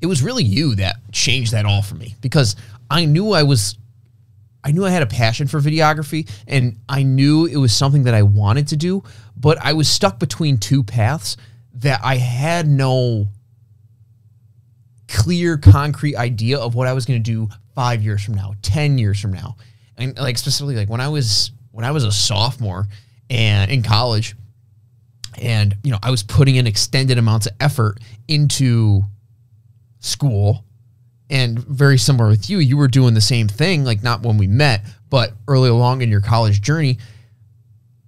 it was really you that changed that all for me, because I knew I had a passion for videography, and I knew it was something that I wanted to do, but I was stuck between two paths that I had no clear, concrete idea of what I was going to do 5 years from now, 10 years from now. And like specifically, like when I was a sophomore and in college, and you know, I was putting in extended amounts of effort into school, and very similar with you, you were doing the same thing, like not when we met, but early along in your college journey.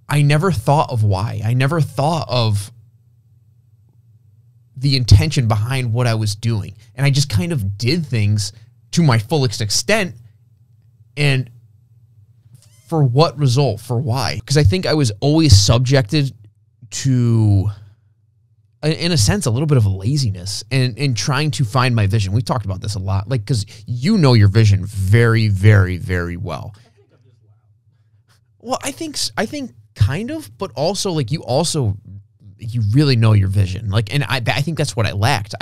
I never thought of why. I never thought of the intention behind what I was doing. And I just kind of did things to my fullest extent. And for what result? For why? Because I think I was always subjected to, in a sense, a little bit of a laziness and trying to find my vision. We've talked about this a lot, like, because you know your vision very, very, very well. I think I'm just loud. Well, I think kind of, but also like you really know your vision. Like, and I think that's what I lacked.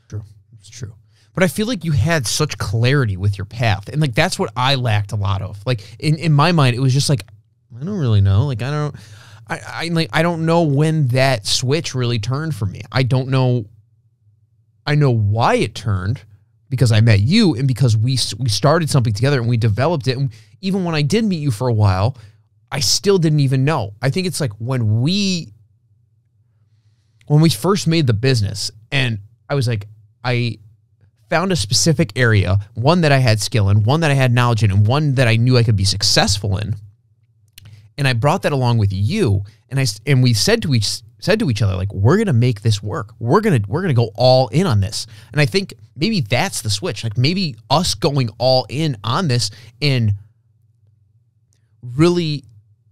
True. It's true. But I feel like you had such clarity with your path. And like, that's what I lacked a lot of. Like in my mind, it was just like, I don't really know. Like, I don't know when that switch really turned for me. I don't know. I know why it turned, because I met you and because we started something together and we developed it. And even when I did meet you for a while, I still didn't even know. I think it's like when we first made the business, and I was like, I found a specific area, one that I had skill in, one that I had knowledge in, and one that I knew I could be successful in. And I brought that along with you, and we said to each other, like, we're gonna make this work. We're gonna go all in on this. And I think maybe that's the switch. Like maybe us going all in on this, and really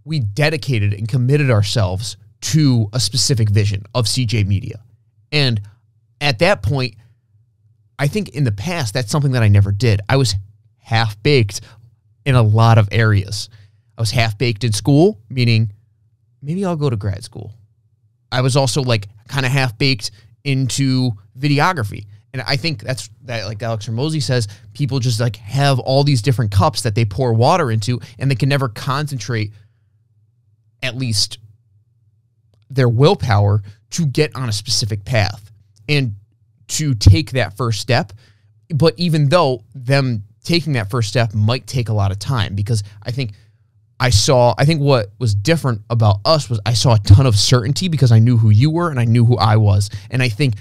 we dedicated and committed ourselves to a specific vision of CJ Media. And at that point, I think in the past, that's something that I never did. I was half-baked in a lot of areas. I was half-baked in school, meaning maybe I'll go to grad school. I was also like kind of half-baked into videography. And I think that, like Alex Hormozi says, people just like have all these different cups that they pour water into, and they can never concentrate, at least their willpower, to get on a specific path and to take that first step. But even though them taking that first step might take a lot of time, because I think what was different about us was I saw a ton of certainty because I knew who you were and I knew who I was. And I think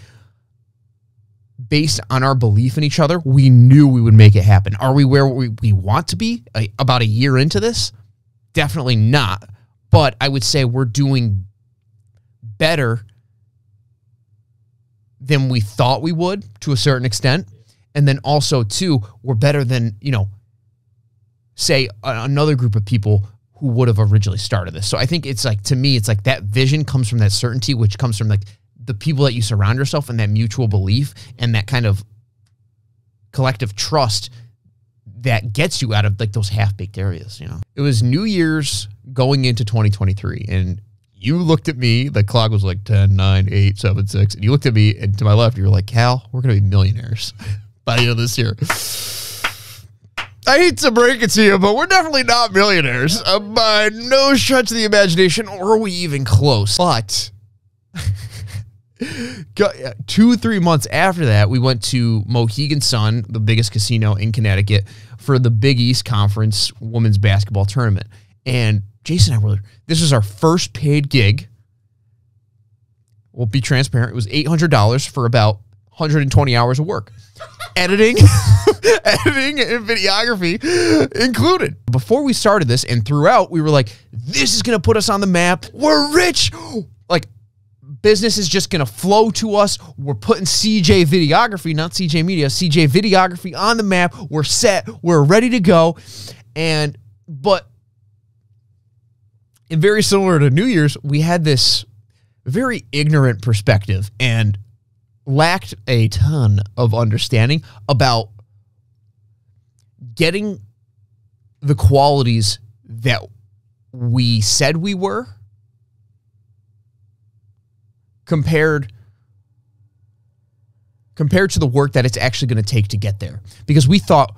based on our belief in each other, we knew we would make it happen. Are we where we want to be about a year into this? Definitely not. But I would say we're doing better than we thought we would, to a certain extent. And then also, too, we're better than, say, another group of people who would have originally started this. So I think it's like, to me, it's like that vision comes from that certainty, which comes from like the people that you surround yourself and that mutual belief and that kind of collective trust that gets you out of like those half-baked areas, It was New Year's going into 2023, and you looked at me, the clock was like 10, 9, 8, 7, 6, and you looked at me, and to my left, you were like, Cal, we're going to be millionaires by the end of this year. I hate to break it to you, but we're definitely not millionaires by no stretch of the imagination, or are we even close? But 2-3 months after that, we went to Mohegan Sun, the biggest casino in Connecticut, for the Big East Conference women's basketball tournament. And Jason and I this was our first paid gig. We'll be transparent. It was $800 for about 120 hours of work. Editing and videography included. Before we started this and throughout, we were like, this is going to put us on the map. We're rich. Like, business is just going to flow to us. We're putting CJ Videography, not CJ Media, CJ Videography on the map. We're set. We're ready to go. But very similar to New Year's, we had this very ignorant perspective and lacked a ton of understanding about getting the qualities that we said we were compared compared to the work that it's actually going to take to get there. Because we thought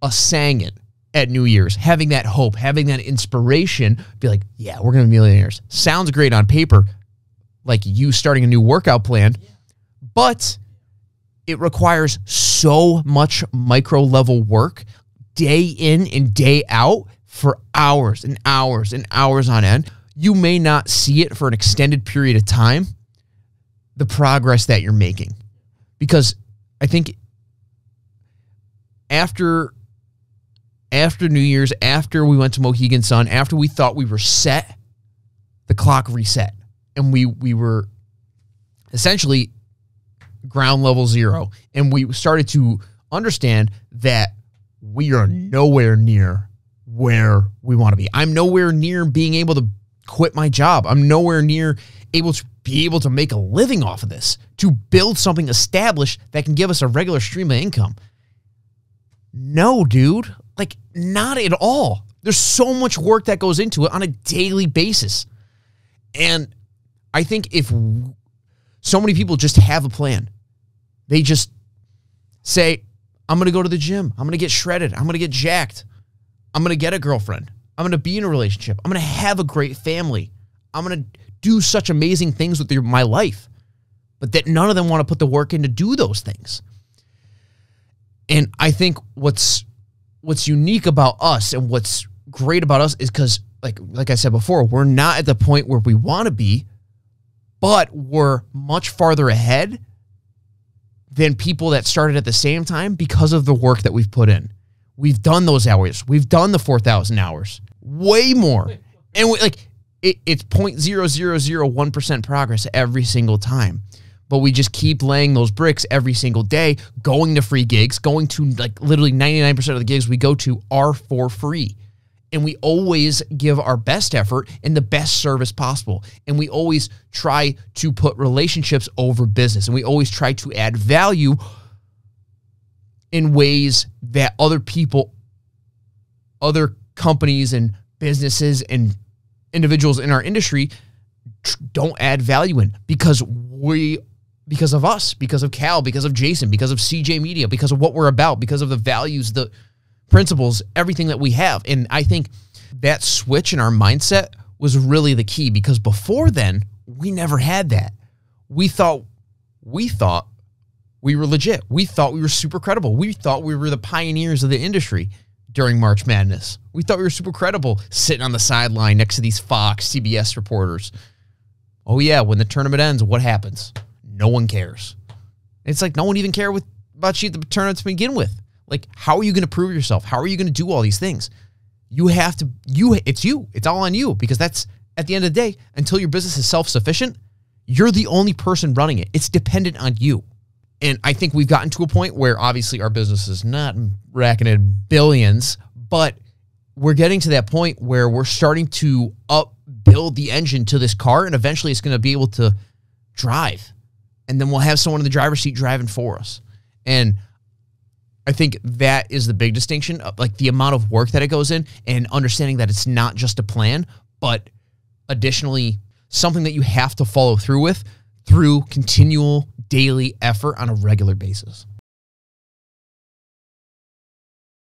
us saying it at New Year's, having that hope, having that inspiration, be like, yeah, we're going to be millionaires. Sounds great on paper, like you starting a new workout plan, but it requires so much micro level work day in and day out for hours and hours and hours on end. You may not see it for an extended period of time, the progress that you're making. Because I think after New Year's, after we went to Mohegan Sun, after we thought we were set, the clock reset. And we were essentially ground level zero. And we started to understand that we are nowhere near where we want to be. I'm nowhere near being able to quit my job. I'm nowhere near able to make a living off of this, to build something established that can give us a regular stream of income. No, dude. Like, not at all. There's so much work that goes into it on a daily basis. And I think if so many people just have a plan, they just say, I'm going to go to the gym. I'm going to get shredded. I'm going to get jacked. I'm going to get a girlfriend. I'm going to be in a relationship. I'm going to have a great family. I'm going to do such amazing things with my life. But that none of them want to put the work in to do those things. And I think what's unique about us and what's great about us is because, like I said before, we're not at the point where we want to be, but we're much farther ahead than people that started at the same time because of the work that we've put in. We've done those hours. We've done the 4,000 hours. Way more. And it's 0.0001% progress every single time. But we just keep laying those bricks every single day, going to free gigs, going to literally 99% of the gigs we go to are for free. And we always give our best effort and the best service possible. And we always try to put relationships over business. And we always try to add value in ways that other people, other companies and businesses and individuals in our industry don't add value in, because of us, because of Cal, because of Jason, because of CJ Media, because of what we're about, because of the values, the principles, everything that we have. And I think that switch in our mindset was really the key, because before then, we never had that. We thought we were legit. We thought we were super credible. We thought we were the pioneers of the industry during March Madness. We thought we were super credible sitting on the sideline next to these Fox, CBS reporters. Oh yeah, when the tournament ends, what happens? No one cares. It's like no one even cared about you at the tournament to begin with. Like, how are you going to prove yourself? How are you going to do all these things? You have to, it's you. It's all on you, because that's, at the end of the day, until your business is self-sufficient, you're the only person running it. It's dependent on you. And I think we've gotten to a point where obviously our business is not racking in billions, but we're getting to that point where we're starting to build the engine to this car, and eventually it's going to be able to drive. And then we'll have someone in the driver's seat driving for us. And I think that is the big distinction of like the amount of work that it goes in, and understanding that it's not just a plan, but additionally something that you have to follow through with through continual daily effort on a regular basis.